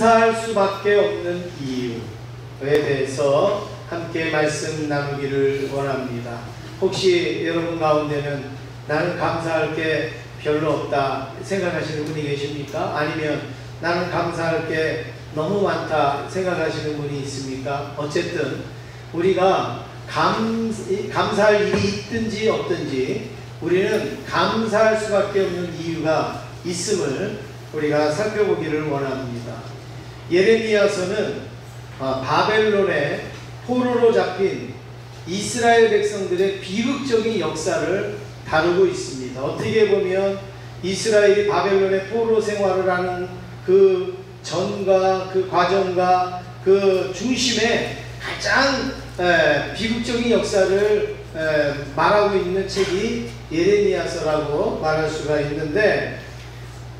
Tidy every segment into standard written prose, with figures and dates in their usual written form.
감사할 수밖에 없는 이유에 대해서 함께 말씀 나누기를 원합니다. 혹시 여러분 가운데는 나는 감사할 게 별로 없다 생각하시는 분이 계십니까? 아니면 나는 감사할 게 너무 많다 생각하시는 분이 있습니까? 어쨌든 우리가 감사할 일이 있든지 없든지 우리는 감사할 수밖에 없는 이유가 있음을 우리가 살펴보기를 원합니다. 예레미야서는 바벨론의 포로로 잡힌 이스라엘 백성들의 비극적인 역사를 다루고 있습니다. 어떻게 보면 이스라엘이 바벨론의 포로 생활을 하는 그 전과 그 과정과 그 중심에 가장 비극적인 역사를 말하고 있는 책이 예레미야서라고 말할 수가 있는데,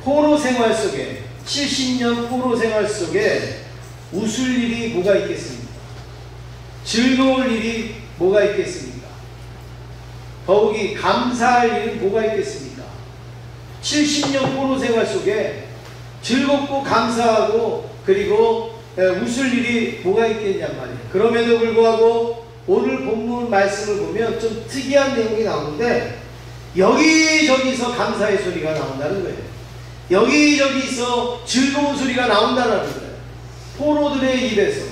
포로 생활 속에 70년 포로 생활 속에 웃을 일이 뭐가 있겠습니까? 즐거울 일이 뭐가 있겠습니까? 더욱이 감사할 일이 뭐가 있겠습니까? 70년 포로 생활 속에 즐겁고 감사하고 그리고 웃을 일이 뭐가 있겠냔 말이에요. 그럼에도 불구하고 오늘 본문 말씀을 보면 좀 특이한 내용이 나오는데 여기저기서 감사의 소리가 나온다는 거예요. 여기저기서 즐거운 소리가 나온다는 거예요. 포로들의 입에서,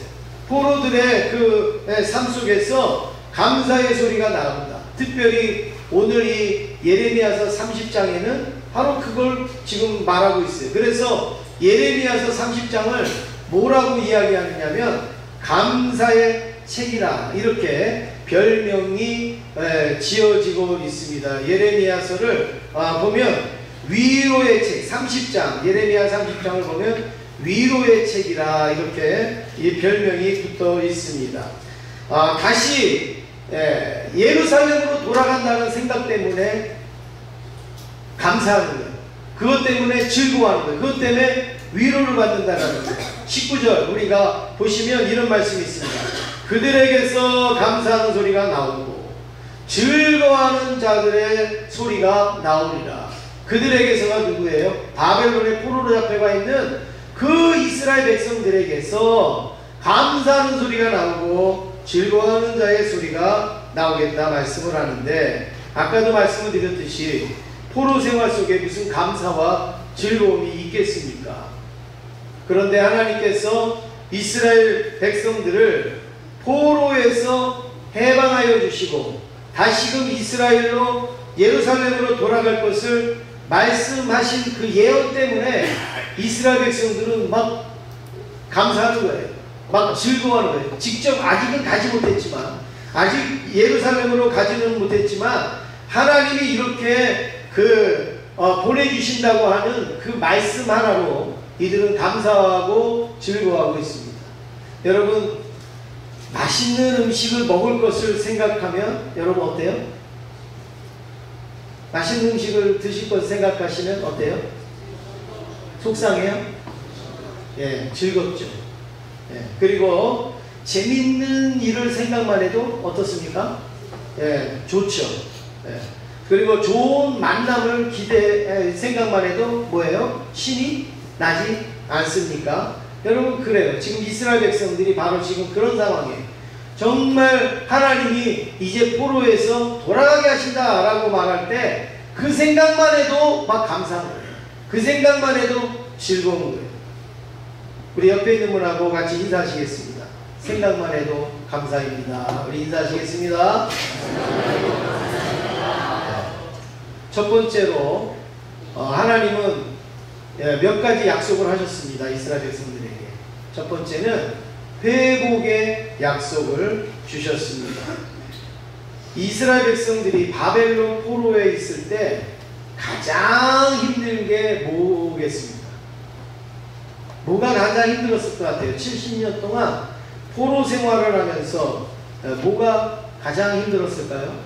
포로들의 그 삶 속에서 감사의 소리가 나온다. 특별히 오늘 이 예레미야서 30장에는 바로 그걸 지금 말하고 있어요. 그래서 예레미야서 30장을 뭐라고 이야기하느냐면 감사의 책이라 이렇게 별명이 지어지고 있습니다. 예레미야서를 보면 위로의 책 30장, 예레미야 30장을 보면 위로의 책이라 이렇게 이 별명이 붙어 있습니다. 다시 예루살렘으로 돌아간다는 생각 때문에 감사하는 거예요. 그것 때문에 즐거워하는 거예요. 그것 때문에 위로를 받는다는 거예요. 19절 우리가 보시면 이런 말씀이 있습니다. 그들에게서 감사하는 소리가 나오고 즐거워하는 자들의 소리가 나오리라. 그들에게서가 누구예요? 바벨론의 포로로 잡혀가 있는 그 이스라엘 백성들에게서 감사하는 소리가 나오고 즐거워하는 자의 소리가 나오겠다 말씀을 하는데, 아까도 말씀을 드렸듯이 포로 생활 속에 무슨 감사와 즐거움이 있겠습니까? 그런데 하나님께서 이스라엘 백성들을 포로에서 해방하여 주시고 다시금 이스라엘로 예루살렘으로 돌아갈 것을 말씀하신 그 예언 때문에 이스라엘 백성들은 막 감사하는 거예요. 막 즐거워하는 거예요. 직접 아직은 가지 못했지만, 아직 예루살렘으로 가지는 못했지만 하나님이 이렇게 보내주신다고 하는 그 말씀 하나로 이들은 감사하고 즐거워하고 있습니다. 여러분, 맛있는 음식을 먹을 것을 생각하면 여러분 어때요? 맛있는 음식을 드실 것을 생각하시면 어때요? 속상해요? 예, 즐겁죠. 예, 그리고 재밌는 일을 생각만 해도 어떻습니까? 예, 좋죠. 예, 그리고 좋은 만남을 생각만 해도 뭐예요? 신이 나지 않습니까? 여러분, 그래요. 지금 이스라엘 백성들이 바로 지금 그런 상황이에요. 정말 하나님이 이제 포로에서 돌아가게 하신다라고 말할 때 그 생각만 해도 막 감사한 거예요. 그 생각만 해도 즐거운 거예요. 우리 옆에 있는 분하고 같이 인사하시겠습니다. 생각만 해도 감사입니다. 우리 인사하시겠습니다. 첫 번째로 하나님은 몇 가지 약속을 하셨습니다. 이스라엘 백성들에게. 첫 번째는 회복의 약속을 주셨습니다. 이스라엘 백성들이 바벨론 포로에 있을 때 가장 힘든 게 뭐겠습니까? 뭐가 가장 힘들었을 것 같아요? 70년 동안 포로 생활을 하면서 뭐가 가장 힘들었을까요?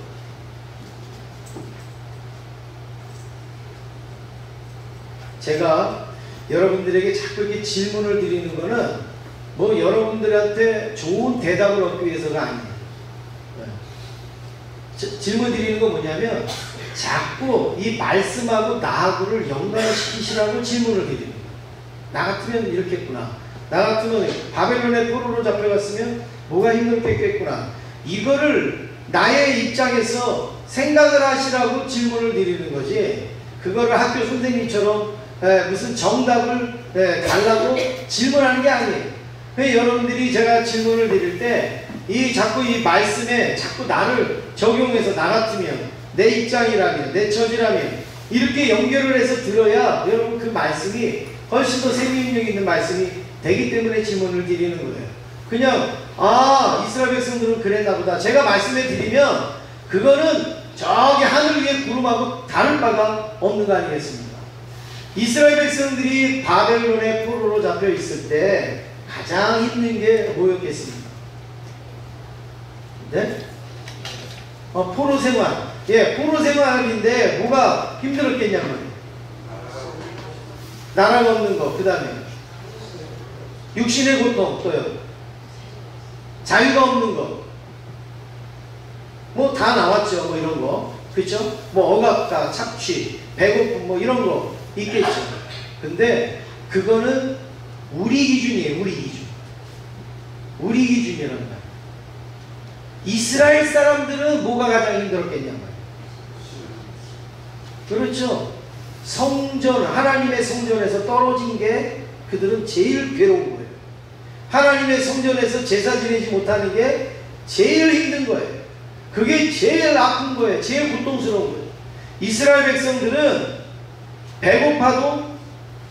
제가 여러분들에게 자꾸 이렇게 질문을 드리는 거는 뭐 여러분들한테 좋은 대답을 얻기 위해서가 아니에요. 질문 드리는 건 뭐냐면 자꾸 이 말씀하고 나하고를 연관시키시라고 질문을 드립니다. 나 같으면 이렇게 했구나. 나 같으면 바벨론의 포로로 잡혀갔으면 뭐가 힘들겠구나. 이거를 나의 입장에서 생각을 하시라고 질문을 드리는 거지, 그거를 학교 선생님처럼 무슨 정답을 달라고 질문하는 게 아니에요. 여러분들이 제가 질문을 드릴 때 자꾸 이 말씀에 자꾸 나를 적용해서, 나 같으면, 내 입장이라면, 내 처지라면 이렇게 연결을 해서 들어야 여러분 그 말씀이 훨씬 더 생명력 있는 말씀이 되기 때문에 질문을 드리는 거예요. 그냥 이스라엘 백성들은 그랬나 보다 제가 말씀해 드리면 그거는 저기 하늘 위에 구름하고 다를 바가 없는 거 아니겠습니까? 이스라엘 백성들이 바벨론의 포로로 잡혀 있을 때 가장 힘든 게 뭐였겠습니까? 네? 포로 생활. 포로 생활인데 뭐가 힘들었겠냐면 나라가 없는 거, 그 다음에 육신의 고통, 또요 자유가 없는 거, 뭐 다 나왔죠. 뭐 이런 거, 그렇죠? 뭐 억압다, 착취, 배고픔, 뭐 이런 거 있겠죠. 근데 그거는 우리 기준이에요. 우리 기준이란 말이에요. 이스라엘 사람들은 뭐가 가장 힘들었겠냐 말이에요. 그렇죠. 성전, 하나님의 성전에서 떨어진 게 그들은 제일 괴로운 거예요. 하나님의 성전에서 제사 지내지 못하는 게 제일 힘든 거예요. 그게 제일 아픈 거예요. 제일 고통스러운 거예요. 이스라엘 백성들은 배고파도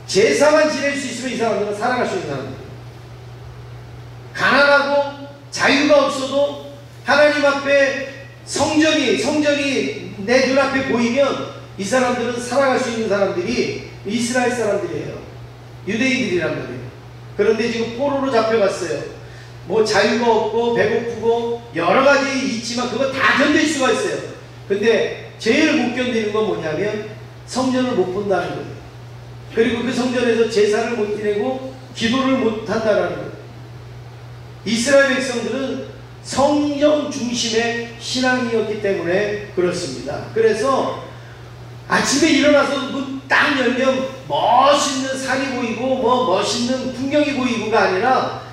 제사만 지낼 수 있으면 이 사람들은 살아갈 수 있는 사람들이에요. 가난하고 자유가 없어도 하나님 앞에 성전이 내 눈앞에 보이면 이 사람들은 살아갈 수 있는 사람들이 이스라엘 사람들이에요. 유대인들이란 말이에요. 그런데 지금 포로로 잡혀갔어요. 뭐 자유가 없고 배고프고 여러 가지 있지만 그거 다 견딜 수가 있어요. 근데 제일 못 견디는 건 뭐냐면 성전을 못 본다는 거예요. 그리고 그 성전에서 제사를 못 지내고 기도를 못 한다는 거예요. 이스라엘 백성들은 성전 중심의 신앙이었기 때문에 그렇습니다. 그래서 아침에 일어나서 문 딱 열면 멋있는 산이 보이고 뭐 멋있는 풍경이 보이고가 아니라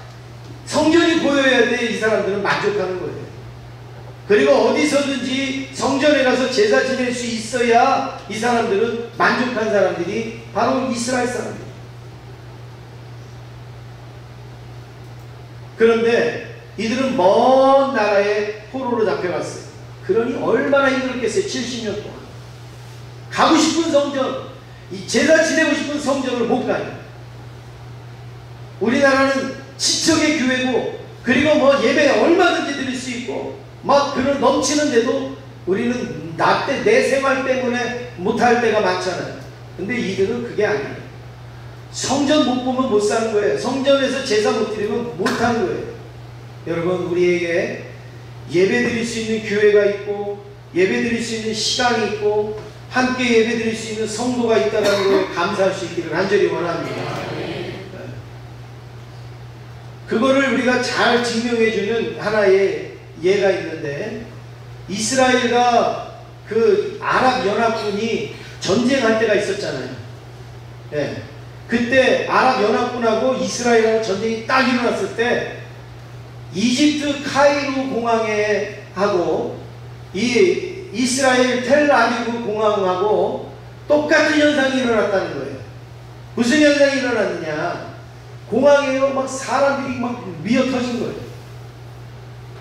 성전이 보여야 돼. 이 사람들은 만족하는 거예요. 그리고 어디서든지 성전에 가서 제사 지낼 수 있어야 이 사람들은 만족한 사람들이 바로 이스라엘 사람들이에요. 그런데 이들은 먼 나라에 포로로 잡혀갔어요. 그러니 얼마나 힘들었겠어요. 70년 동안. 가고 싶은 성전, 이 제사 지내고 싶은 성전을 못 가요. 우리나라는 지척의 교회고, 그리고 뭐 예배 얼마든지 드릴 수 있고 막 그런 넘치는데도 우리는 내 생활 때문에 못할 때가 많잖아요. 근데 이들은 그게 아니에요. 성전 못 보면 못 사는 거예요. 성전에서 제사 못 드리면 못 하는 거예요. 여러분, 우리에게 예배 드릴 수 있는 교회가 있고 예배 드릴 수 있는 시간이 있고 함께 예배 드릴 수 있는 성도가 있다는 것에 감사할 수 있기를 간절히 원합니다. 그거를 우리가 잘 증명해주는 하나의 예가 있는데, 이스라엘과 그 아랍연합군이 전쟁할 때가 있었잖아요. 네. 그때 아랍연합군하고 이스라엘하고 전쟁이 딱 일어났을 때 이집트 카이로 공항에 하고 이 이스라엘 텔아비브 공항하고 똑같은 현상이 일어났다는 거예요. 무슨 현상이 일어났느냐? 공항에요 막 사람들이 막 미어 터진 거예요.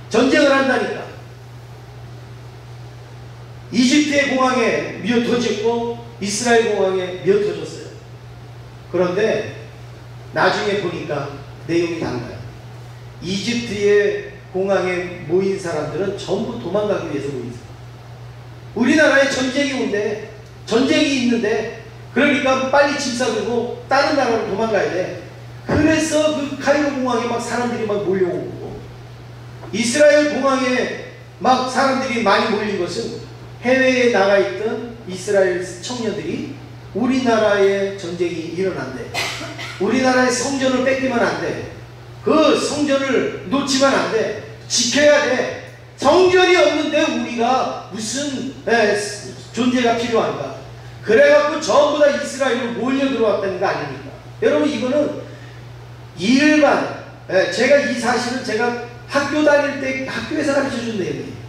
전쟁을 한다니까. 이집트의 공항에 미어 터졌고 이스라엘 공항에 미어 터졌어요. 그런데 나중에 보니까 내용이 달라요. 이집트의 공항에 모인 사람들은 전부 도망가기 위해서 모인 사람. 우리나라에 전쟁이 온대. 전쟁이 있는데 그러니까 빨리 짐 싸들고 다른 나라로 도망가야 돼. 그래서 그 카이로 공항에 막 사람들이 막 몰려오고, 이스라엘 공항에 막 사람들이 많이 몰린 것은 해외에 나가 있던 이스라엘 청년들이 우리나라에 전쟁이 일어난대. 우리나라의 성전을 뺏기면 안 돼. 그 성전을 놓치면 안 돼. 지켜야 돼. 성전이 없는데 우리가 무슨 존재가 필요한가? 그래갖고 전부 다 이스라엘로 몰려 들어왔다는 거 아닙니까? 여러분, 이거는 일반, 제가 이 사실은 제가 학교 다닐 때 학교에서 가르쳐준 내용이에요.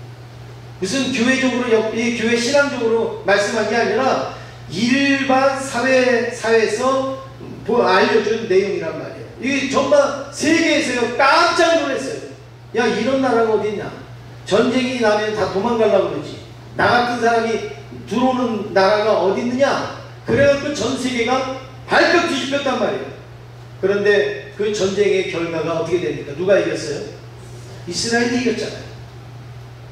무슨 교회적으로, 교회 신앙적으로 말씀한 게 아니라 일반 사회에서 알려준 내용이란 말이에요. 이게 정말 세계에서요 깜짝 놀랐어요. 야, 이런 나라가 어디 있냐? 전쟁이 나면 다 도망가려고 그러지. 나 같은 사람이 들어오는 나라가 어디 있느냐? 그래갖고 전 세계가 발칵 뒤집혔단 말이에요. 그런데 그 전쟁의 결과가 어떻게 됩니까? 누가 이겼어요? 이스라엘이 이겼잖아요.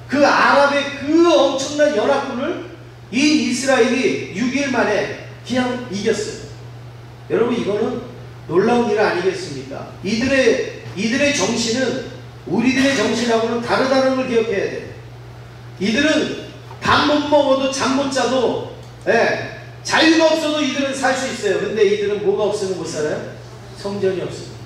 그 아랍의 그 엄청난 연합군을 이 이스라엘이 6일 만에 그냥 이겼어요. 여러분, 이거는 놀라운 일 아니겠습니까? 이들의 정신은 우리들의 정신하고는 다르다는 걸 기억해야 돼요. 이들은 밥 못 먹어도 잠 못 자도, 자유가 없어도 이들은 살 수 있어요. 근데 이들은 뭐가 없으면 못 살아요? 성전이 없습니다.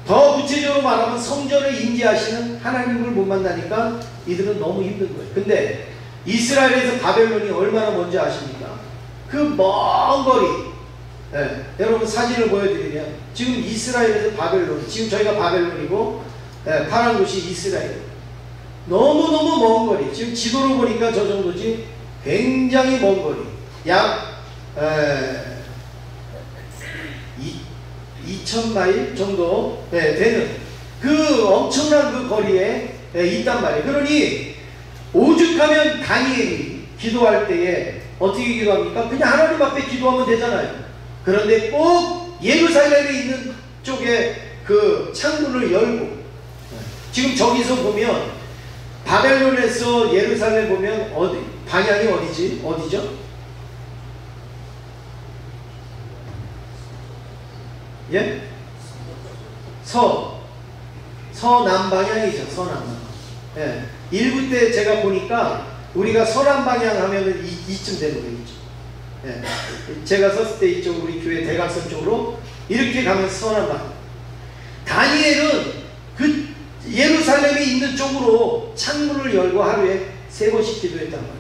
더 구체적으로 말하면 성전을 임재하시는 하나님을 못 만나니까 이들은 너무 힘든 거예요. 근데 이스라엘에서 바벨론이 얼마나 먼저 아십니까? 그 먼 거리, 여러분 사진을 보여드리면 지금 이스라엘에서 바벨론, 지금 저희가 바벨론이고 파란 곳이 이스라엘. 너무너무 먼 거리. 지금 지도로 보니까 저 정도지. 굉장히 먼 거리. 약 2,000마일 정도 되는 그 엄청난 그 거리에 있단 말이에요. 그러니 오죽하면 다니엘이 기도할 때에 어떻게 기도합니까? 그냥 하나님 앞에 기도하면 되잖아요. 그런데 꼭 예루살렘에 있는 쪽에 그 창문을 열고, 지금 저기서 보면 바벨론에서 예루살렘 보면 어디 방향이 어디지? 어디죠? 예? 서남 방향이죠. 서남 방향. 예. 일부 때 제가 보니까 우리가 서남 방향 하면은 이쯤 되는 거예요. 예. 제가 섰을 때 이쪽 우리 교회 대각선 쪽으로 이렇게 가면 서남 방향. 다니엘은 그 예루살렘이 있는 쪽으로 창문을 열고 하루에 3번씩 기도했단 말이에요.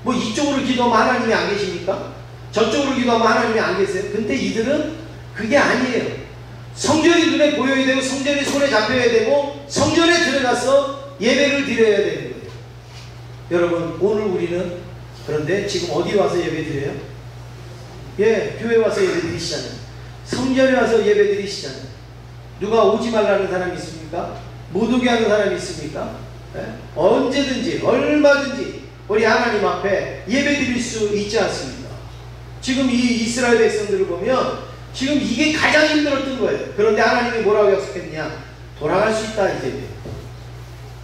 뭐 이쪽으로 기도하면 하나님이 안 계십니까? 저쪽으로 기도하면 하나님이 안 계세요? 근데 이들은 그게 아니에요. 성전이 눈에 보여야 되고 성전이 손에 잡혀야 되고 성전에 들어가서 예배를 드려야 되는 거예요. 여러분, 오늘 우리는 그런데 지금 어디 와서 예배 드려요? 예, 교회 와서 예배 드리시잖아요. 성전에 와서 예배 드리시잖아요. 누가 오지 말라는 사람이 있습니까? 못 오게 하는 사람이 있습니까? 예? 언제든지 얼마든지 우리 하나님 앞에 예배 드릴 수 있지 않습니까? 지금 이 이스라엘 백성들을 보면 지금 이게 가장 힘들었던 거예요. 그런데 하나님이 뭐라고 약속했냐? 돌아갈 수 있다. 이제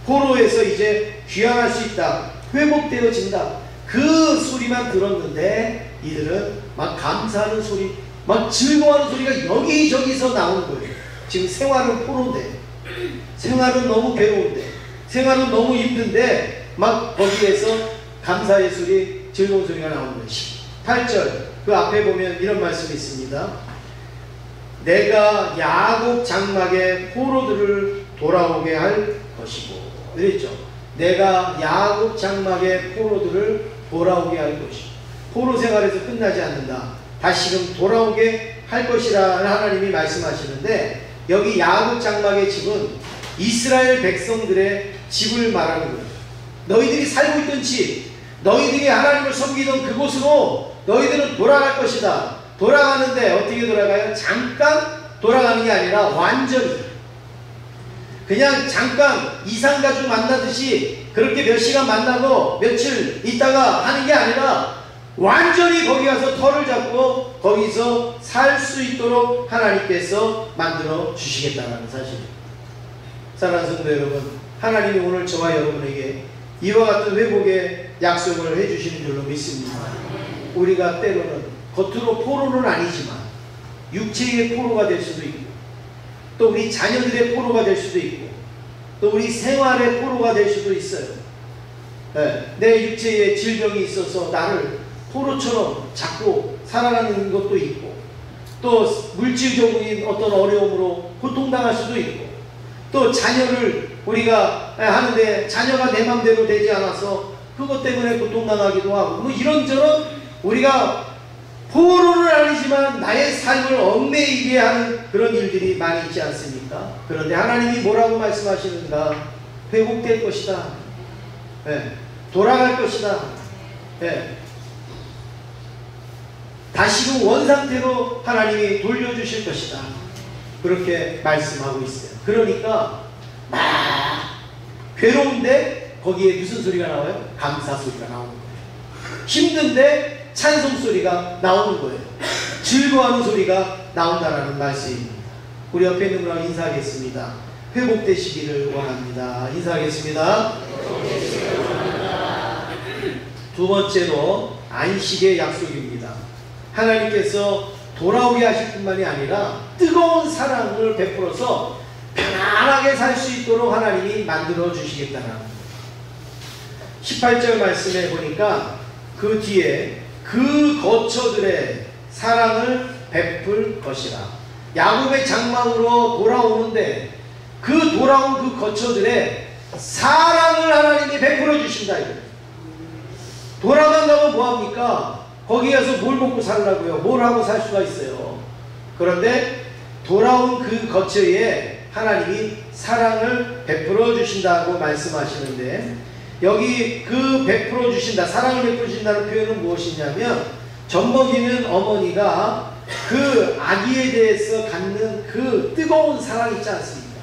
포로에서 이제 귀환할 수 있다. 회복되어진다. 그 소리만 들었는데 이들은 막 감사하는 소리, 막 즐거워하는 소리가 여기저기서 나오는 거예요. 지금 생활은 포로인데, 생활은 너무 괴로운데, 생활은 너무 힘든데 막 거기에서 감사의 소리, 즐거운 소리가 나오는 것이. 8절 그 앞에 보면 이런 말씀이 있습니다. 내가 야곱 장막의 포로들을 돌아오게 할 것이고, 그랬죠. 내가 야곱 장막의 포로들을 돌아오게 할 것이고, 포로 생활에서 끝나지 않는다. 다시금 돌아오게 할 것이라는 하나님이 말씀하시는데, 여기 야곱 장막의 집은 이스라엘 백성들의 집을 말하는 거예요. 너희들이 살고 있던 집, 너희들이 하나님을 섬기던 그곳으로 너희들은 돌아갈 것이다. 돌아가는데 어떻게 돌아가요? 잠깐 돌아가는 게 아니라 완전히, 그냥 잠깐 이상가족 만나듯이 그렇게 몇 시간 만나고 며칠 있다가 하는 게 아니라 완전히 거기 가서 터를 잡고 거기서 살 수 있도록 하나님께서 만들어 주시겠다는 사실입니다. 사랑하는 성도 여러분, 하나님이 오늘 저와 여러분에게 이와 같은 회복의 약속을 해주시는 줄로 믿습니다. 우리가 때로는 겉으로 포로는 아니지만 육체의 포로가 될 수도 있고, 또 우리 자녀들의 포로가 될 수도 있고, 또 우리 생활의 포로가 될 수도 있어요. 내 육체에 질병이 있어서 나를 포로처럼 잡고 살아가는 것도 있고, 또 물질적인 어떤 어려움으로 고통당할 수도 있고, 또 자녀를 우리가 하는데 자녀가 내 맘대로 되지 않아서 그것 때문에 고통당하기도 하고, 뭐 이런저런 우리가 포로는 아니지만 정말 나의 삶을 얽매이게 하는 그런 일들이 많이 있지 않습니까? 그런데 하나님이 뭐라고 말씀하시는가? 회복될 것이다. 네. 돌아갈 것이다. 네. 다시금 원상태로 하나님이 돌려주실 것이다. 그렇게 말씀하고 있어요. 그러니까 막 괴로운데 거기에 무슨 소리가 나와요? 감사 소리가 나오는 거예요. 힘든데 찬송 소리가 나오는 거예요. 즐거워하는 소리가 나온다라는 말씀입니다. 우리 옆에 있는 분하고 인사하겠습니다. 회복되시기를 원합니다. 인사하겠습니다. 두 번째로 안식의 약속입니다. 하나님께서 돌아오게 하실 뿐만이 아니라 뜨거운 사랑을 베풀어서 편안하게 살 수 있도록 하나님이 만들어 주시겠다는 18절 말씀에 보니까 그 뒤에 그 거처들의 사랑을 베풀 것이라. 야곱의 장막으로 돌아오는데 그 돌아온 그 거처들의 사랑을 하나님이 베풀어 주신다. 돌아만 가면 뭐합니까? 거기 가서 뭘 먹고 살라고요? 뭘 하고 살 수가 있어요? 그런데 돌아온 그 거처에 하나님이 사랑을 베풀어 주신다고 말씀하시는데, 여기 그 베풀어 주신다, 사랑을 베풀어 주신다는 표현은 무엇이냐면, 젖먹이는 어머니가 그 아기에 대해서 갖는 그 뜨거운 사랑 있지 않습니까?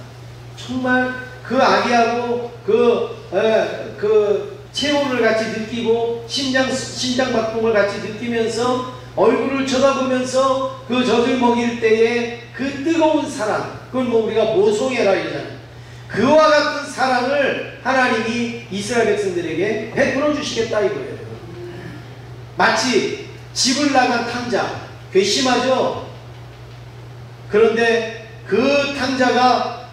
정말 그 아기하고 그 체온을 같이 느끼고 심장 박동을 같이 느끼면서 얼굴을 쳐다보면서 그 젖을 먹일 때의 그 뜨거운 사랑, 그걸 뭐 우리가 모성애라 이러잖아요. 그와 같은 사랑을 하나님이 이스라엘 백성들에게 베풀어 주시겠다 이거예요. 마치 집을 나간 탕자, 괘씸하죠? 그런데 그 탕자가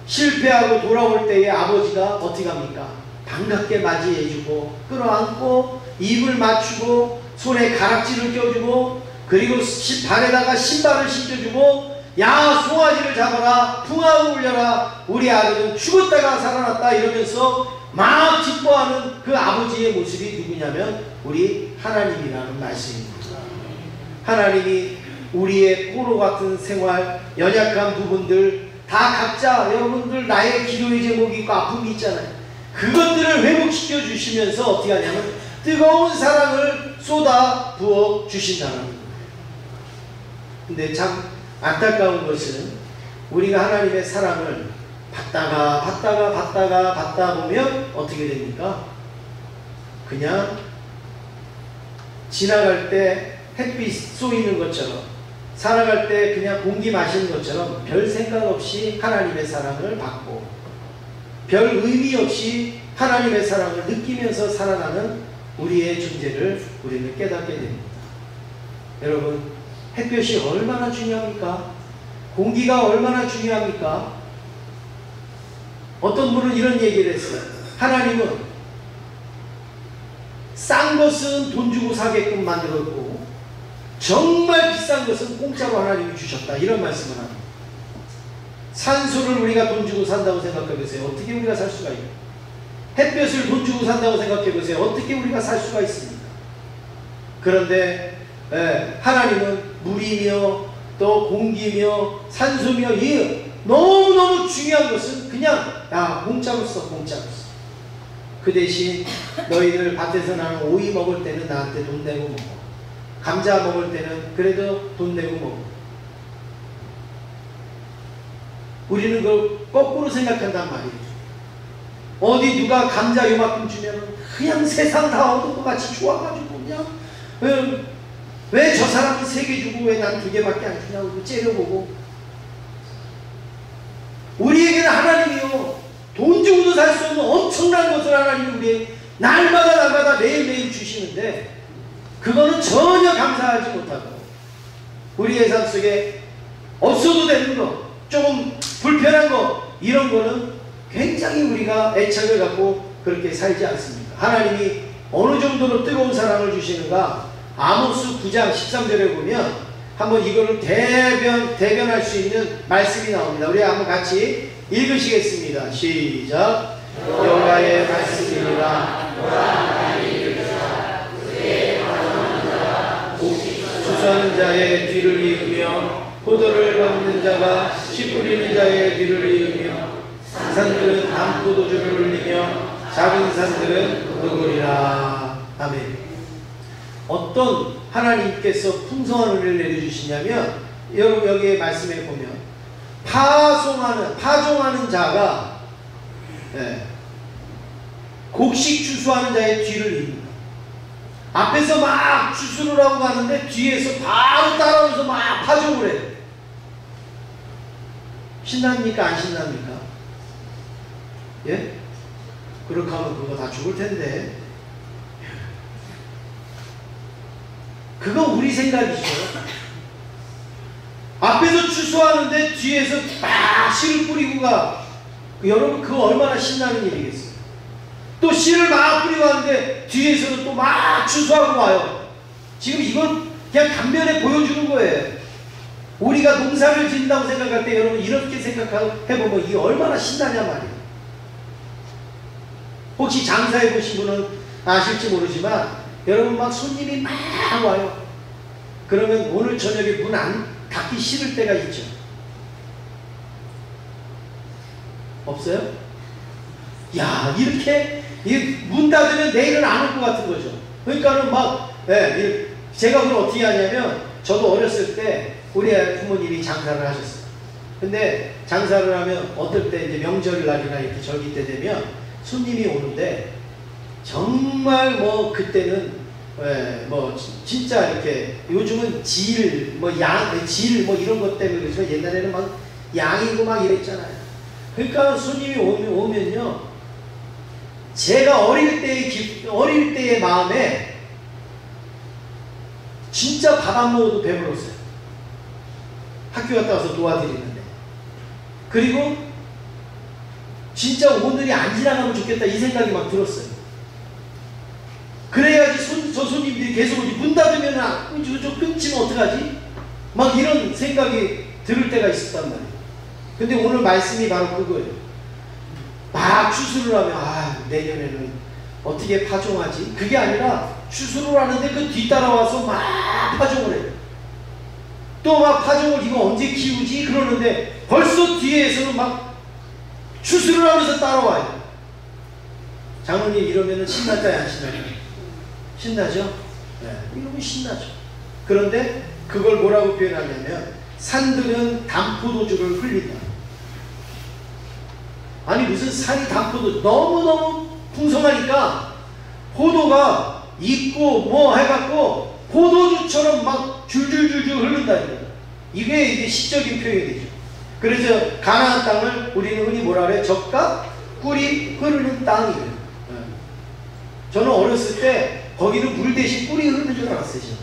실패하고 돌아올 때에 아버지가 어떻게 합니까? 반갑게 맞이해주고 끌어안고 입을 맞추고 손에 가락지를 껴주고, 그리고 발에다가 신발을 신겨주고, 야 송아지를 잡아라, 풍악을 울려라, 우리 아들은 죽었다가 살아났다 이러면서 막 기뻐하는 그 아버지의 모습이 누구냐면 우리 하나님이라는 말씀입니다. 하나님이 우리의 포로 같은 생활, 연약한 부분들 다 각자, 여러분들 나의 기도의 제목이 있고 아픔이 있잖아요. 그것들을 회복시켜 주시면서 어떻게 하냐면 뜨거운 사랑을 쏟아 부어 주신다는 거예요. 근데 참 안타까운 것은 우리가 하나님의 사랑을 받다 보면 어떻게 됩니까? 그냥 지나갈 때 햇빛 쏘이는 것처럼, 살아갈 때 그냥 공기 마시는 것처럼 별 생각 없이 하나님의 사랑을 받고 별 의미 없이 하나님의 사랑을 느끼면서 살아가는 우리의 존재를 우리는 깨닫게 됩니다. 여러분, 햇볕이 얼마나 중요합니까? 공기가 얼마나 중요합니까? 어떤 분은 이런 얘기를 했어요. 하나님은 싼 것은 돈 주고 사게끔 만들었고 정말 비싼 것은 공짜로 하나님이 주셨다, 이런 말씀을 합니다. 산소를 우리가 돈 주고 산다고 생각해 보세요. 어떻게 우리가 살 수가 있어요? 햇볕을 돈 주고 산다고 생각해 보세요. 어떻게 우리가 살 수가 있습니까? 그런데 하나님은 물이며 또 공기며 산소며 이 너무너무 중요한 것은 그냥 공짜로 써, 공짜로 써. 그 대신 너희들 밭에서 나는 오이 먹을 때는 나한테 돈 내고 먹어. 감자 먹을 때는 그래도 돈 내고 먹어. 우리는 그걸 거꾸로 생각한단 말이에요. 어디 누가 감자 요만큼 주면 그냥 세상 다 얻은 것 같이 좋아가지고 그냥 왜 저 사람은 3개 주고 왜 난 2개밖에 안 주냐고 째려보고. 우리에게는 하나님이요, 돈 주고도 살 수 없는 엄청난 것을 하나님이 우리 날마다 매일매일 주시는데 그거는 전혀 감사하지 못하고 우리의 삶 속에 없어도 되는 거, 조금 불편한 거, 이런 거는 굉장히 우리가 애착을 갖고 그렇게 살지 않습니다. 하나님이 어느 정도로 뜨거운 사랑을 주시는가? 아모스 9장 13절에 보면 한번 이거를 대변할 수 있는 말씀이 나옵니다. 우리 한번 같이 읽으시겠습니다. 시작. 여호와의 말씀이라. 주소 추수하는 자의 뒤를 이으며 포도를 밟는 자가 씨 뿌리는 자의 뒤를 이으며 산들은 담포도주를 흘리며 작은 산들은 누구리라. 아멘. 어떤 하나님께서 풍성한 은혜를 내려주시냐면 여러분 여기에 말씀에 보면 파종하는 자가 곡식 추수하는 자의 뒤를 잇는다. 앞에서 막 추수를 하고 가는데 뒤에서 바로 따라오면서 막 파종을 해요. 신납니까? 안 신납니까? 예? 그렇게 하면 그거 다 죽을 텐데. 그건 우리 생각이죠. 앞에서 추수하는데 뒤에서 막 씨를 뿌리고 가. 여러분 그거 얼마나 신나는 일이겠어요. 또 씨를 막 뿌리고 가는데 뒤에서는 또 막 추수하고 와요. 지금 이건 그냥 단면에 보여주는 거예요. 우리가 농사를 짓는다고 생각할 때 여러분 이렇게 생각해보면 이게 얼마나 신나냐 말이에요. 혹시 장사해 보신 분은 아실지 모르지만 여러분 막 손님이 막 와요. 그러면 오늘 저녁에 문 안 닫기 싫을 때가 있죠. 없어요? 야, 이렇게 문 닫으면 내일은 안 올 것 같은 거죠. 그러니까는 막 제가 그걸 어떻게 하냐면 저도 어렸을 때 우리 부모님이 장사를 하셨어요. 근데 장사를 하면 어떨 때 이제 명절날이나 이렇게 절기 때 되면 손님이 오는데 정말 뭐 그때는 뭐 진짜 이렇게 요즘은 질 뭐 이런 것 때문에 그래서 옛날에는 막 양이고 막 이랬잖아요. 그러니까 손님이 오면요 제가 어릴 때의 마음에 진짜 밥 안 먹어도 배불렀어요. 학교 갔다 와서 도와드리는데. 그리고 진짜 오늘이 안 지나가면 좋겠다 이 생각이 막 들었어요. 그래야지 저 손님들이 계속 오지. 문 닫으면 저 끊지면 어떡하지? 막 이런 생각이 들을 때가 있었단 말이에요. 근데 오늘 말씀이 바로 그거예요. 막 추수를 하면 내년에는 어떻게 파종하지? 그게 아니라 추수를 하는데 그 뒤따라와서 막 파종을 해요. 또 막 파종을 이거 언제 키우지? 그러는데 벌써 뒤에서는 막 추수를 하면서 따라와요. 장로님 이러면은 신날까요? 안 신날까요? 신나죠? 네, 이러면 신나죠. 그런데 그걸 뭐라고 표현하냐면 산들은 담포도주를 흘린다. 아니 무슨 산이 담포도주 너무너무 풍성하니까 포도가 있고 뭐 해갖고 포도주처럼 막 줄줄줄줄 흐른다니까. 이게 시적인 표현이죠. 그래서 가나안 땅을 우리는 흔히 뭐라 그래? 젖과 꿀이 흐르는 땅이래요. 저는 어렸을 때 거기는 물 대신 꿀이 흐르는 줄 알았어요.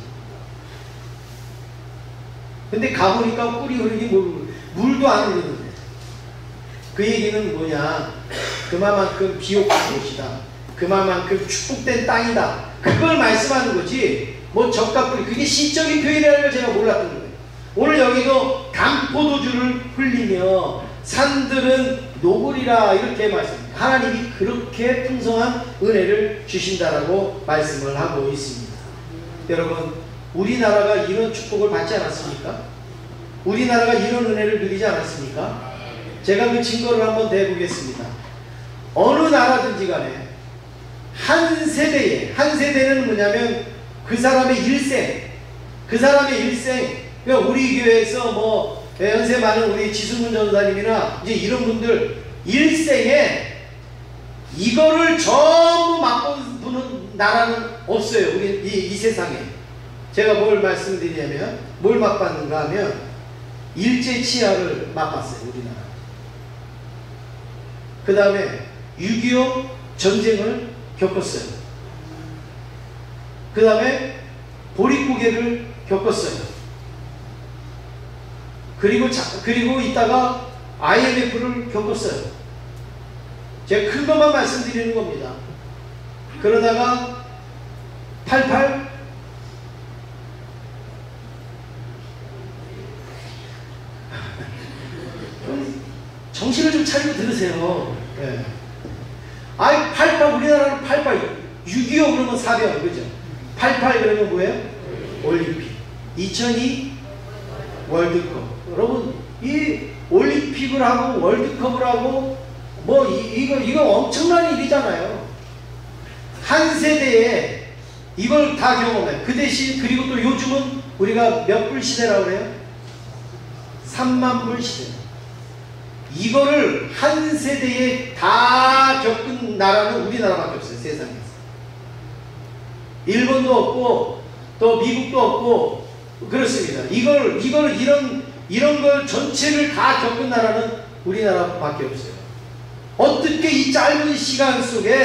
근데 가보니까 꿀이 흐르기 물도 안 흐르는데. 그 얘기는 뭐냐? 그만큼 비옥한 곳이다. 그만큼 축복된 땅이다. 그걸 말씀하는 거지. 뭐 젖과 꿀이 그게 시적인 표현이라는 걸 제가 몰랐던 거예요. 오늘 여기도 담포도주를 흘리며 산들은 녹으리라 이렇게 말씀합니다. 하나님이 그렇게 풍성한 은혜를 주신다라고 말씀을 하고 있습니다. 여러분 우리나라가 이런 축복을 받지 않았습니까? 우리나라가 이런 은혜를 누리지 않았습니까? 제가 그 증거를 한번 대보겠습니다. 어느 나라든지 간에 한 세대는 뭐냐면 그 사람의 일생, 그러니까 우리 교회에서 뭐 연세 많은 우리 지승문 전사님이나 이제 이런 분들 일생에 이거를 전부 맛본 분은 나라는 없어요. 우리 이 세상에. 제가 뭘 말씀드리냐면 뭘 맛봤는가 하면 일제치하를 맛봤어요. 우리나라. 그 다음에 6.25 전쟁을 겪었어요. 그 다음에 보릿고개를 겪었어요. 그리고 이따가 IMF를 겪었어요. 제가 큰 것만 말씀드리는 겁니다. 그러다가 88 정신을 좀 차리고 들으세요. 네. 88 우리나라는 88 6.25 그러면 사변 그죠? 88 그러면 뭐예요? 올림픽. 2002 월드컵. 여러분, 이 올림픽을 하고 월드컵을 하고 뭐 이거 엄청난 일이잖아요. 한 세대에 이걸 다 경험해. 그 대신 그리고 또 요즘은 우리가 몇 불 시대라고 그래요? 3만 불 시대. 이거를 한 세대에 다 겪은 나라는 우리나라밖에 없어요. 세상에서. 일본도 없고 또 미국도 없고 그렇습니다. 이런 걸 전체를 다 겪은 나라는 우리나라밖에 없어요. 어떻게 이 짧은 시간 속에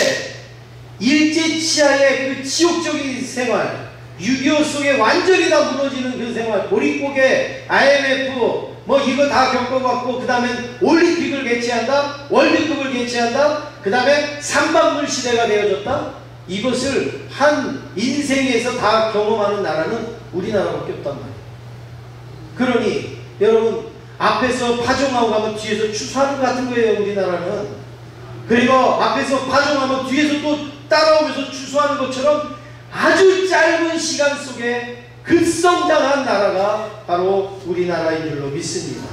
일제치하의 그 지옥적인 생활, 6.25 속에 완전히 다 무너지는 그 생활, 보릿고개, IMF 뭐 이거 다 겪어봤고, 그 다음에 올림픽을 개최한다, 월드컵을 개최한다, 그 다음에 삼반물 시대가 되어졌다. 이것을 한 인생에서 다 경험하는 나라는 우리나라밖에 없단 말이에요. 그러니 여러분, 앞에서 파종하고 가면 뒤에서 추수하는 것 같은 거예요, 우리나라는. 그리고 앞에서 파종하면 뒤에서 또 따라오면서 추수하는 것처럼 아주 짧은 시간 속에 급성장한 나라가 바로 우리나라인 줄로 믿습니다.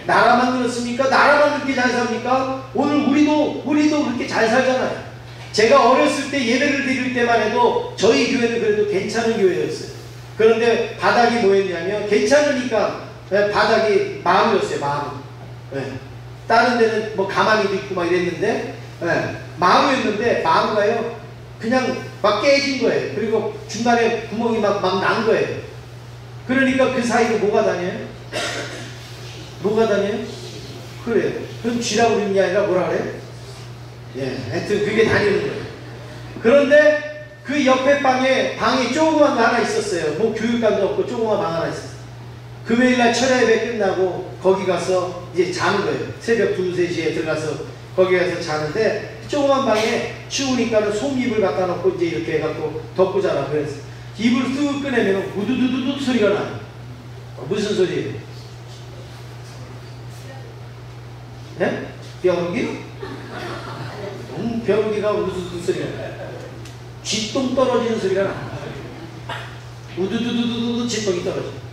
나라만 그렇습니까? 나라만 그렇게 잘 삽니까? 오늘 우리도 그렇게 잘 살잖아요. 제가 어렸을 때 예배를 드릴 때만 해도 저희 교회는 그래도 괜찮은 교회였어요. 그런데 바닥이 뭐였냐면, 괜찮으니까 바닥이 마루였어요. 마루. 네. 다른 데는 뭐 가마니도 있고 막 이랬는데, 네. 마루였는데 마루가요 그냥 막 깨진 거예요. 그리고 중간에 구멍이 막 난 거예요. 그러니까 그 사이로 뭐가 다녀요? 뭐가 다녀요? 그래요. 그럼 쥐라고 그러는 게 아니라 뭐라 그래? 예, 하여튼 그게 다니는 거예요. 그런데 그 옆에 방이 조그만 거 하나 있었어요. 뭐 교육관도 없고 조그만 방 하나 있었어요. 금요일날 철야 예배 끝나고 거기 가서 이제 자는 거예요. 새벽 2, 3시에 들어가서 거기 가서 자는데, 조그만 방에 추우니까는 솜이불 갖다 놓고 이제 이렇게 해갖고 덮고 자라. 그래서 이불 쓱 꺼내면 우두두두두 소리가 나요. 무슨 소리예요? 네? 벼룩이요? 벼룩이가 우두두두 소리가 나요. 쥐똥 떨어지는 소리가 나요. 우두두두두두 쥐똥이 떨어져요.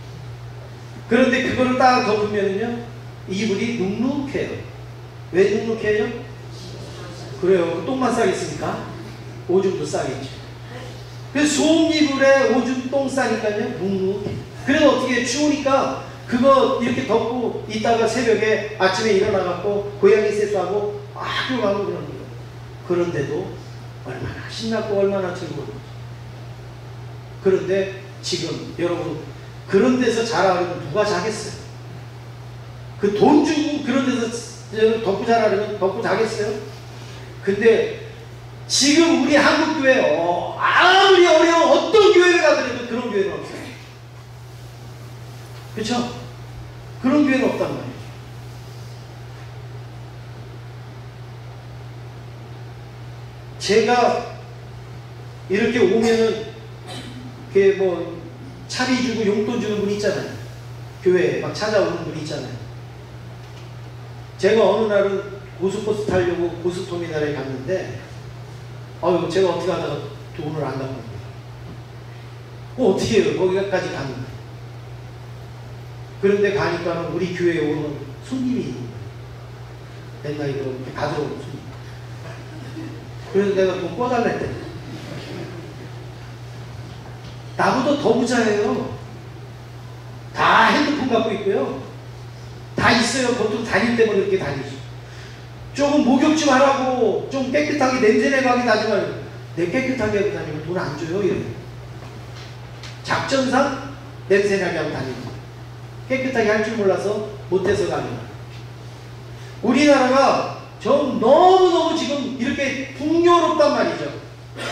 그런데 그거를 딱 덮으면요 이불이 눅눅해요. 왜 눅눅해요? 그래요. 똥만 싸겠습니까? 오줌도 싸겠죠. 그래서 솜이불에 오줌 똥 싸니까요 눅눅해. 그래서 어떻게 추우니까 그거 이렇게 덮고 있다가 새벽에 아침에 일어나갖고 고양이 세수하고 학교 가고 그러는 거예요. 그런데도 얼마나 신났고 얼마나 즐거운지. 그런데 지금 여러분, 그런 데서 자라려면 누가 자겠어요? 그 돈 주고 그런 데서 덮고 자라려면 덮고 자겠어요? 근데 지금 우리 한국교회 아무리 어려운 어떤 교회를 가더라도 그런 교회는 없어요. 그렇죠? 그런 교회는 없단 말이에요. 제가 이렇게 오면은 그게 뭐 차비 주고 용돈 주는 분 있잖아요. 교회에 막 찾아오는 분 있잖아요. 제가 어느 날은 고속버스 타려고 고속터미널에 갔는데, 제가 어떻게 하다가 돈을 안 갚는 거예요. 어떻게 해요? 거기까지 가는 거예요. 그런데 가니까 우리 교회에 오는 손님이 있는 거예요. 맨날 이렇게 가져오는 손님. 그래서 내가 돈 꿔달라 했더니, 나보다 더 부자예요. 다 핸드폰 갖고 있고요. 다 있어요. 보통 다닐 때만 이렇게 다니죠. 조금 목욕 좀 하라고, 좀 깨끗하게 냄새내고 하긴 하지만, 내 깨끗하게 하고 다니면 돈 안 줘요. 이러면. 작전상 냄새나게 하고 다니는 거예요. 깨끗하게 할 줄 몰라서 못해서 가는 거예요. 우리나라가 너무너무 지금 이렇게 풍요롭단 말이죠.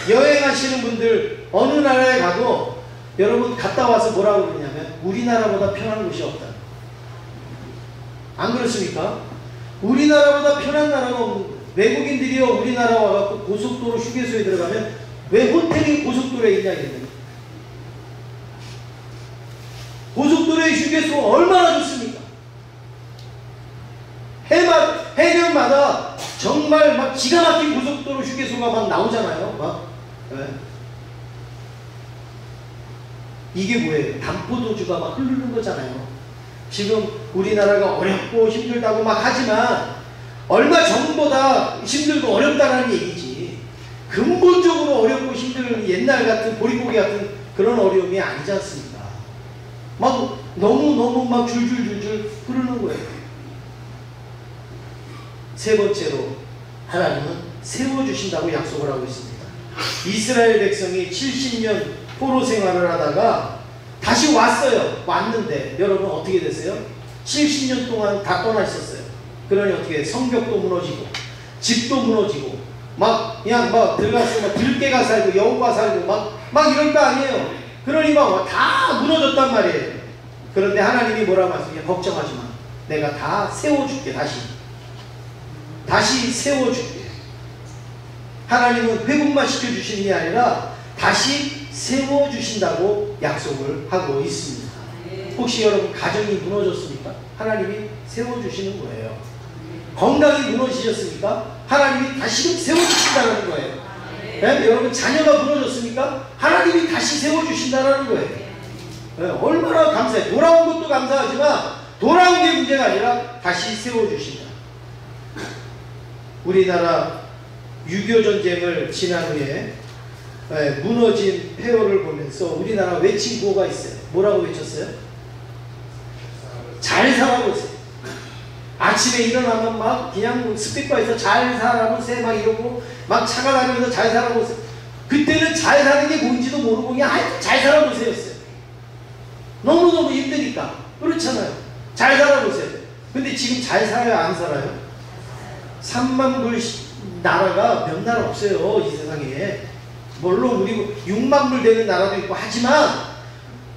여행하시는 분들 어느 나라에 가도 여러분 갔다 와서 뭐라고 그러냐면 우리나라보다 편한 곳이 없다. 안 그렇습니까? 우리나라보다 편한 나라가 없는, 외국인들이요 우리나라 와갖고 고속도로 휴게소에 들어가면 왜 호텔이 고속도로에 있냐 이랬는데, 고속도로의 휴게소 얼마나 좋습니까? 해년마다 정말 막 기가 막힌 고속도로 휴게소가 막 나오잖아요. 막. 네. 이게 뭐예요? 담포도주가 막 흐르는 거잖아요. 지금 우리나라가 어렵고 힘들다고 막 하지만 얼마 전보다 힘들고 어렵다는 얘기지. 근본적으로 어렵고 힘든 옛날 같은 보릿고개 같은 그런 어려움이 아니지 않습니까? 막 너무 막 줄줄줄줄 흐르는 거예요. 세 번째로 하나님은 세워주신다고 약속을 하고 있습니다. 이스라엘 백성이 70년 포로 생활을 하다가 다시 왔어요. 왔는데 여러분 어떻게 됐어요? 70년 동안 다 떠나 있었어요. 그러니 어떻게 성벽도 무너지고 집도 무너지고 막 그냥 막 들어가서 막 들깨가 살고 여우가 살고 막 이럴 거 아니에요. 그러니 막 다 무너졌단 말이에요. 그런데 하나님이 뭐라고 말씀해요? 걱정하지 마. 내가 다 세워줄게. 다시 세워줄게. 하나님은 회복만 시켜주시는 게 아니라 다시 세워주신다고 약속을 하고 있습니다. 혹시 여러분 가정이 무너졌습니까? 하나님이 세워주시는 거예요. 건강이 무너지셨습니까? 하나님이 다시금 세워주신다는 거예요. 네? 여러분 자녀가 무너졌습니까? 하나님이 다시 세워주신다는 거예요. 네? 얼마나 감사해요. 돌아온 것도 감사하지만 돌아온 게 문제가 아니라 다시 세워주신다. 우리나라 6.25 전쟁을 지난 후에 무너진 폐허를 보면서 우리나라 외친 구호가 있어요. 뭐라고 외쳤어요? 잘 살아보세요. 아침에 일어나면 막 그냥 스피커에서 잘 살아보세요 막 이러고 막 차가 다니면서 잘 살아보세요. 그때는 잘 사는 게 뭔지도 모르고 그냥 하여튼 잘 살아보세요였어요. 너무너무 힘드니까. 그렇잖아요. 잘 살아보세요. 근데 지금 잘 살아요? 안 살아요? 3만 불 나라가 몇 나라 없어요. 이 세상에. 물론 우리 6만 불 되는 나라도 있고 하지만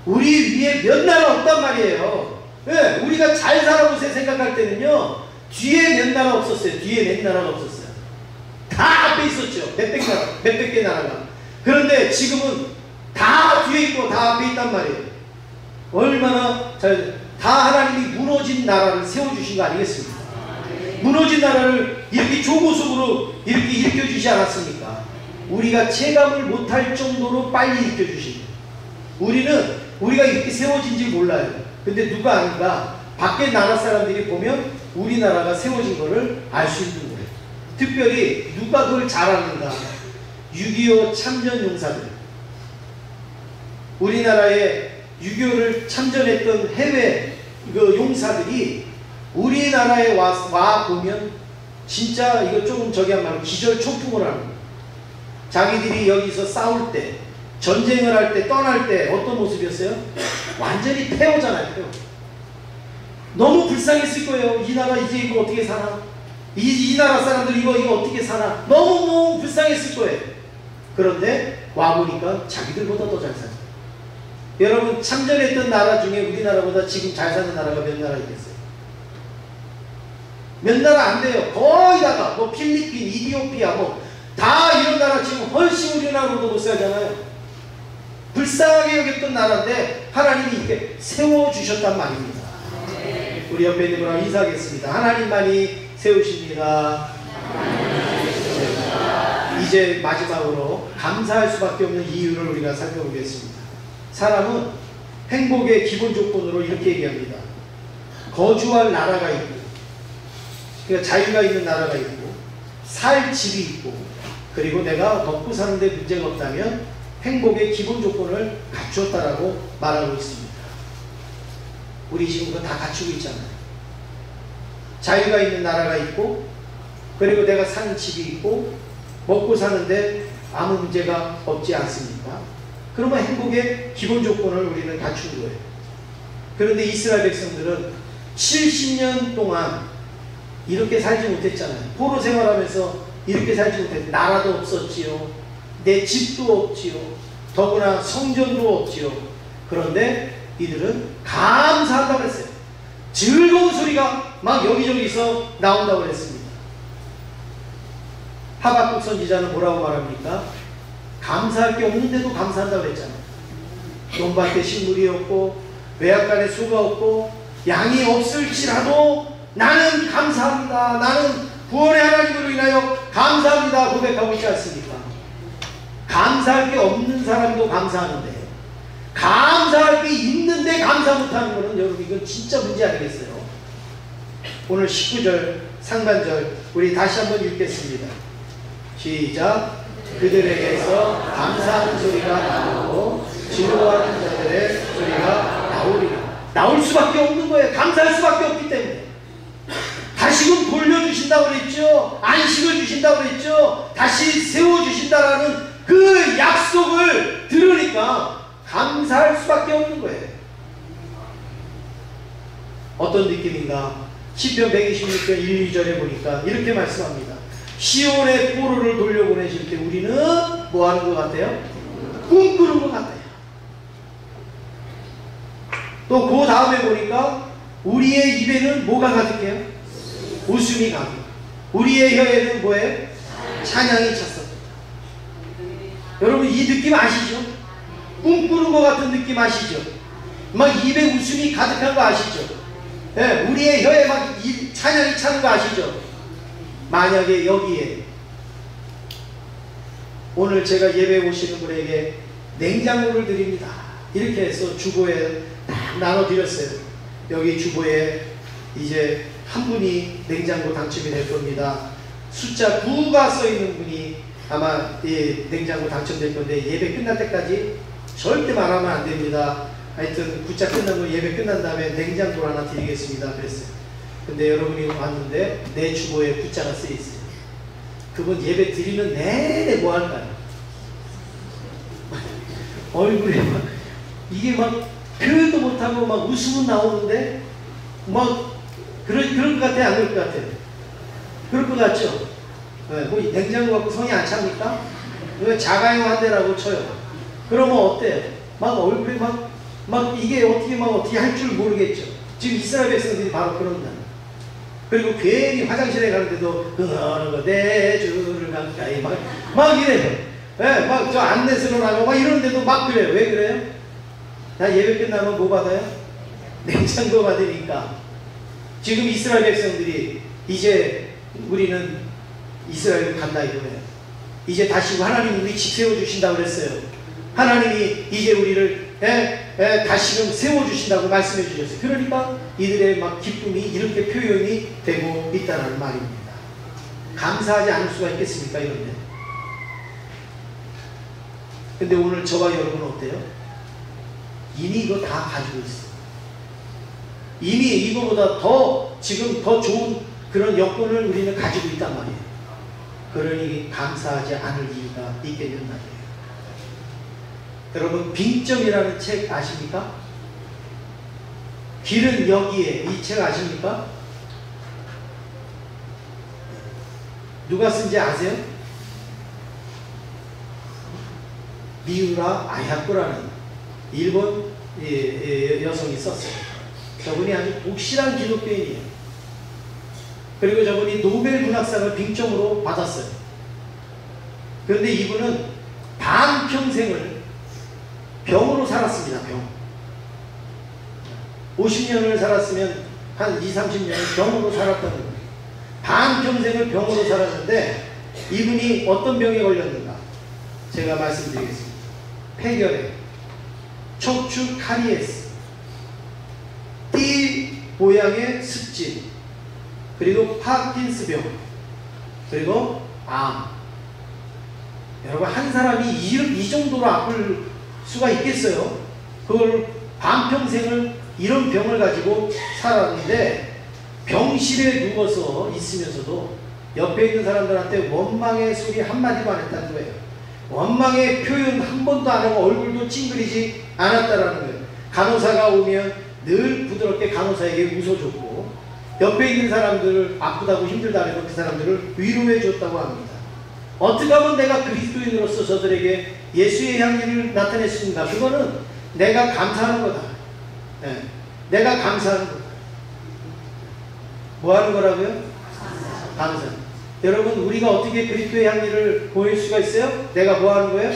우리 위에 몇 나라 없단 말이에요. 네, 우리가 잘 살아보세요 생각할 때는요 뒤에 몇 나라 없었어요. 뒤에 몇 나라가 없었어요. 다 앞에 있었죠. 몇백 개 나라가. 그런데 지금은 다 뒤에 있고 다 앞에 있단 말이에요. 얼마나 다 하나님이 무너진 나라를 세워주신 거 아니겠습니까? 무너진 나라를 이렇게 조고속으로 이렇게 일으켜주지 않았습니까? 우리가 체감을 못할 정도로 빨리 일으켜주십니다. 우리가 이렇게 세워진 줄 몰라요. 근데 누가 아는가? 밖에 나라 사람들이 보면 우리나라가 세워진 거를 알 수 있는 거예요. 특별히 누가 그걸 잘 아는가? 6.25 참전 용사들. 우리나라에 6.25를 참전했던 해외 용사들이 우리나라에 와 보면 진짜 이거 조금 저기 한 말로 기절 초풍을 하는 거예요. 자기들이 여기서 싸울 때, 전쟁을 할 때, 떠날 때 어떤 모습이었어요? 완전히 폐허잖아요. 폐허. 너무 불쌍했을 거예요. 이 나라 이제 이거 어떻게 사나? 이 나라 사람들 이거 어떻게 사나? 너무 불쌍했을 거예요. 그런데 와보니까 자기들보다 더 잘 살아요. 여러분 참전했던 나라 중에 우리나라보다 지금 잘 사는 나라가 몇 나라 있겠어요? 몇 나라 안 돼요. 거의 다가 뭐 필리핀, 이디오피아 다 이런 나라 지금 훨씬 우리나라보다 못 살잖아요. 불쌍하게 여겼던 나라인데 하나님이 이렇게 세워주셨단 말입니다. 우리 옆에 있는 분하고 인사하겠습니다. 하나님만이 세우십니다. 이제 마지막으로 감사할 수밖에 없는 이유를 우리가 살펴보겠습니다. 사람은 행복의 기본 조건으로 이렇게 얘기합니다. 거주할 나라가 있고, 그러니까 자유가 있는 나라가 있고, 살 집이 있고, 그리고 내가 먹고 사는데 문제가 없다면 행복의 기본 조건을 갖추었다라고 말하고 있습니다. 우리 지금 그거 다 갖추고 있잖아요. 자유가 있는 나라가 있고, 그리고 내가 사는 집이 있고, 먹고 사는데 아무 문제가 없지 않습니까? 그러면 행복의 기본 조건을 우리는 갖춘 거예요. 그런데 이스라엘 백성들은 70년 동안 이렇게 살지 못했잖아요. 포로 생활하면서 이렇게 살지 못했어요. 나라도 없었지요. 내 집도 없지요. 더구나 성전도 없지요. 그런데 이들은 감사한다고 했어요. 즐거운 소리가 막 여기저기서 나온다고 했습니다. 하박국 선지자는 뭐라고 말합니까? 감사할 게 없는데도 감사한다고 했잖아요. 논밭에 식물이 없고 외양간에 소가 없고 양이 없을지라도 나는 감사합니다. 나는 구원의 하나님으로 인하여 감사합니다. 고백하고 있지 않습니까? 감사할 게 없는 사람도 감사하는데 감사할 게 있는데 감사 못하는 거는 여러분 이건 진짜 문제 아니겠어요? 오늘 19절 상반절 우리 다시 한번 읽겠습니다. 시작. 그들에게서 감사하는 소리가 나오고 즐거워하는 자들의 소리가 나오리라. 나올 수밖에 없는 거예요. 감사할 수밖에 없기 때문에. 다시금 돌려주신다고 그랬죠. 안식을 주신다고 그랬죠. 다시 세워주신다라는 그 약속을 들으니까 감사할 수밖에 없는 거예요. 어떤 느낌인가? 시편 126편 1, 2절에 보니까 이렇게 말씀합니다. 시온의 포로를 돌려보내실 때 우리는 뭐 하는 것 같아요? 꿈꾸는 것 같아요. 또 그 다음에 보니까 우리의 입에는 뭐가 가득해요? 웃음이 가득. 우리의 혀에는 뭐예요? 찬양이 찼습니다. 여러분 이 느낌 아시죠? 꿈꾸는 것 같은 느낌 아시죠? 막 입에 웃음이 가득한 거 아시죠? 네, 우리의 혀에 막 찬양이 차는 거 아시죠? 만약에 여기에 오늘 제가 예배 오시는 분에게 냉장고를 드립니다. 이렇게 해서 주보에 딱 나눠드렸어요. 여기 주보에 이제 한 분이 냉장고 당첨이 될 겁니다. 숫자 9가 써있는 분이 아마 냉장고 당첨될 건데 예배 끝날 때까지 절대 말하면 안 됩니다. 하여튼 굿자 끝나고 예배 끝난 다음에 냉장고를 하나 드리겠습니다. 그랬어요. 근데 여러분이 왔는데 내 주보에 굿자가 쓰여있어요. 그분 예배 드리는 내내 뭐 할까요? 얼굴에 막 이게 막 표현도 못하고 막 웃음은 나오는데 막 그럴 것 같아요? 안 그럴 것 같아요? 그럴 것 같죠? 네, 뭐 냉장고 갖고 성이 안 찹니까? 왜 자가용 한 대라고 쳐요? 그러면 어때요? 막 얼굴에 막 이게 어떻게 할 줄 모르겠죠. 지금 이스라엘 백성들이 바로 그런다. 그리고 괜히 화장실에 가는데도 내 주를 가까이 막 이래요. 네, 막 저 안내서로 나가고 막 이러는데도 막 그래요. 왜 그래요? 나 예배 끝나면 뭐 받아요? 냉장고 받으니까. 지금 이스라엘 백성들이 이제 우리는 이스라엘을 간다 이거예요. 이제 다시 하나님 우리 집 세워주신다고 그랬어요. 하나님이 이제 우리를 다시금 세워주신다고 말씀해 주셨어요. 그러니까 이들의 막 기쁨이 이렇게 표현이 되고 있다는 말입니다. 감사하지 않을 수가 있겠습니까? 이런데. 근데 오늘 저와 여러분은 어때요? 이미 이거 다 가지고 있어요. 이미 이거보다 지금 더 좋은 그런 여건을 우리는 가지고 있단 말이에요. 그러니 감사하지 않을 이유가 있겠는 말이에요. 여러분 빙점이라는 책 아십니까? 길은 여기에 이 책 아십니까? 누가 쓴지 아세요? 미우라 아야코라는 일본 여성이 썼어요. 저분이 아주 독실한 기독교인이에요. 그리고 저분이 노벨 문학상을 빙점으로 받았어요. 그런데 이분은 반평생을 병으로 살았습니다. 병. 50년을 살았으면 한 20, 30년을 병으로 살았다는 거예요. 반평생을 병으로 살았는데 이분이 어떤 병에 걸렸는가? 제가 말씀드리겠습니다. 폐결핵, 척추 카리에스, 띠 모양의 습진, 그리고 파킨스병, 그리고 암. 여러분 한 사람이 이 정도로 아플 수가 있겠어요? 그걸 반평생을 이런 병을 가지고 살았는데 병실에 누워서 있으면서도 옆에 있는 사람들한테 원망의 소리 한마디도 안 했다는 거예요. 원망의 표현 한 번도 안 하고 얼굴도 찡그리지 않았다라는 거예요. 간호사가 오면 늘 부드럽게 간호사에게 웃어줬고 옆에 있는 사람들을 아프다고 힘들다고 그 사람들을 위로해 줬다고 합니다. 어떻게 하면 내가 그리스도인으로서 저들에게 예수의 향기를 나타냈습니까? 그거는 내가 감사하는 거다. 네. 내가 감사하는 거다. 뭐 하는 거라고요? 감사. 여러분 우리가 어떻게 그리스도의 향기를 보일 수가 있어요? 내가 뭐 하는 거예요?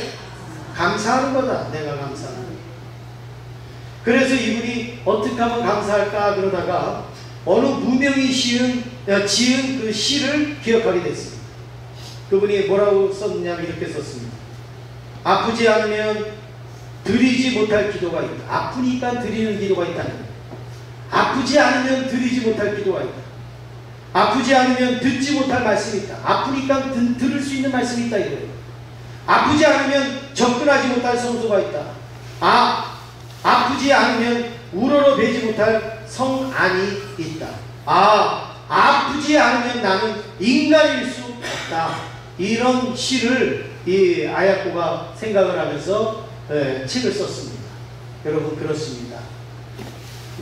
감사하는 거다. 내가 감사하는 거다. 그래서 이분이 어떻게 하면 감사할까 그러다가 어느 무명이 지은 그 시를 기억하게 됐습니다. 그분이 뭐라고 썼느냐면 이렇게 썼습니다. 아프지 않으면 드리지 못할 기도가 있다. 아프니까 드리는 기도가 있다는 거예요. 아프지 않으면 드리지 못할 기도가 있다. 아프지 않으면 듣지 못할 말씀이 있다. 아프니까 들을 수 있는 말씀이 있다 이거예요. 아프지 않으면 접근하지 못할 성소가 있다. 아프지 않으면 우러러배지 못할 성안이 있다. 아프지 않으면 나는 인간일 수 없다. 이런 시를 이 아야코가 생각을 하면서 책을 썼습니다. 여러분 그렇습니다.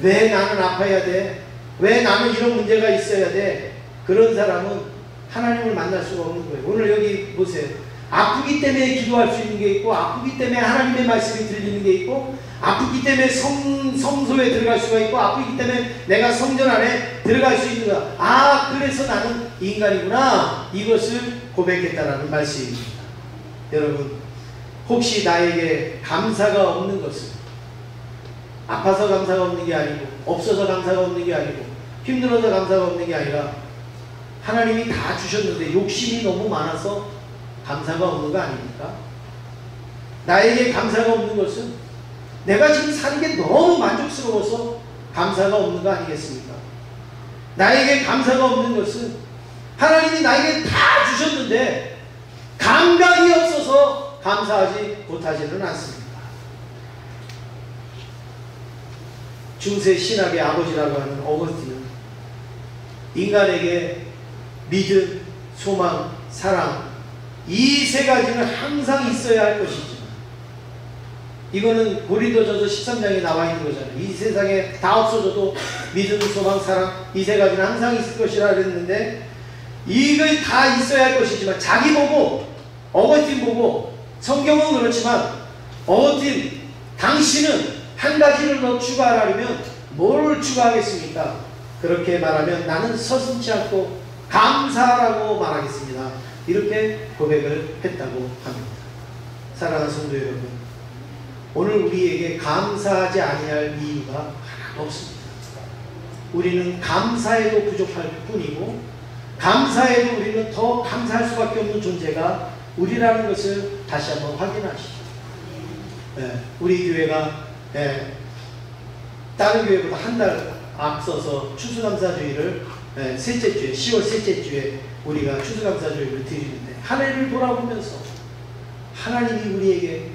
왜 나는 아파야 돼? 왜 나는 이런 문제가 있어야 돼? 그런 사람은 하나님을 만날 수가 없는 거예요. 오늘 여기 보세요. 아프기 때문에 기도할 수 있는 게 있고, 아프기 때문에 하나님의 말씀이 들리는 게 있고, 아프기 때문에 성소에 들어갈 수가 있고, 아프기 때문에 내가 성전 안에 들어갈 수 있는 거야. 그래서 나는 인간이구나. 이것을 고백했다라는 말씀입니다. 여러분, 혹시 나에게 감사가 없는 것은 아파서 감사가 없는 게 아니고, 없어서 감사가 없는 게 아니고, 힘들어서 감사가 없는 게 아니라 하나님이 다 주셨는데 욕심이 너무 많아서 감사가 없는 거 아닙니까? 나에게 감사가 없는 것은 내가 지금 사는 게 너무 만족스러워서 감사가 없는 거 아니겠습니까? 나에게 감사가 없는 것은 하나님이 나에게 다 주셨는데 감각이 없어서 감사하지 못하지는 않습니다. 중세 신학의 아버지라고 하는 어거스틴은 인간에게 믿음, 소망, 사랑 이 세 가지는 항상 있어야 할 것이지만, 이거는 고린도전서 13장에 나와 있는 거잖아요. 이 세상에 다 없어져도 믿음, 소망, 사랑 이 세 가지는 항상 있을 것이라 그랬는데, 이걸 다 있어야 할 것이지만 자기 보고 어거스틴 보고 성경은 그렇지만 어거스틴 당신은 한 가지를 더 추가하려면 뭘 추가하겠습니까? 그렇게 말하면 나는 서슴지 않고 감사라고 말하겠습니다. 이렇게 고백을 했다고 합니다. 사랑하는 성도 여러분, 오늘 우리에게 감사하지 아니할 이유가 하나도 없습니다. 우리는 감사해도 부족할 뿐이고, 감사해도 우리는 더 감사할 수밖에 없는 존재가 우리라는 것을 다시 한번 확인하시죠. 우리 교회가 다른 교회보다 한 달 앞서서 추수감사주의를 셋째 주에, 10월 셋째 주에 우리가 추수감사주의를 드리는데, 한 해를 돌아보면서 하나님이 우리에게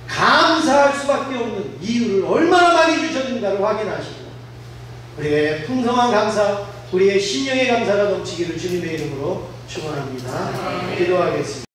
감사할 수밖에 없는 이유를 얼마나 많이 주셨는가를 확인하시고, 우리의 풍성한 감사, 우리의 심령의 감사가 넘치기를 주님의 이름으로 축원합니다. 기도하겠습니다.